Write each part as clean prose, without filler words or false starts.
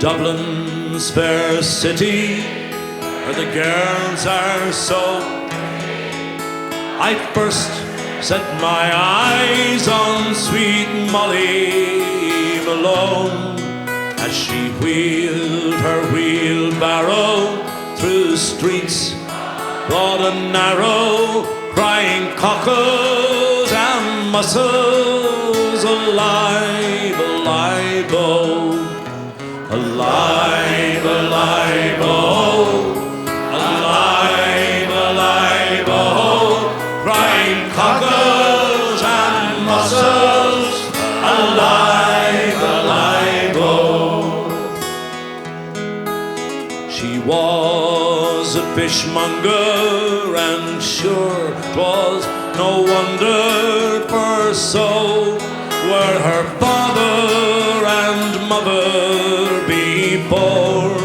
Dublin's fair city, where the girls are so. I first set my eyes on sweet Molly Malone as she wheeled her wheelbarrow through streets broad and narrow, crying cockles and mussels, alive, alive, oh, alive, alive, oh, alive, alive, oh, crying cockles and mussels, alive, alive, oh. She was a fishmonger, and sure 'twas no wonder, for so were her father and mother before,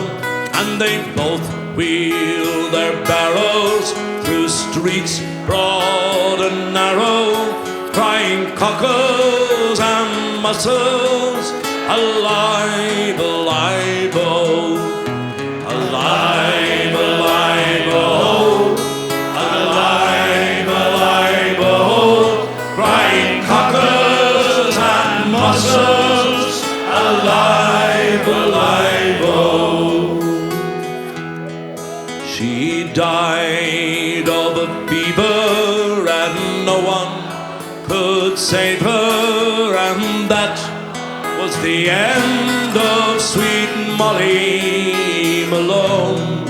and they both wheeled their barrows through streets broad and narrow, crying cockles and mussels, alive, alive, oh, alive, alive, oh, alive, alive, oh, crying cockles and mussels, alive, alive, oh. She died of a fever and no one could save her, and that was the end of sweet Molly Malone.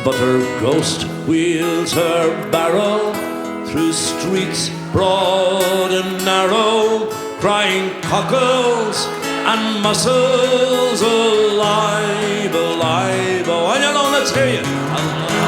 But her ghost wheels her barrow through streets broad and narrow, crying cockles and mussels, alive, alive, oh. And you know, let's hear you. Alive.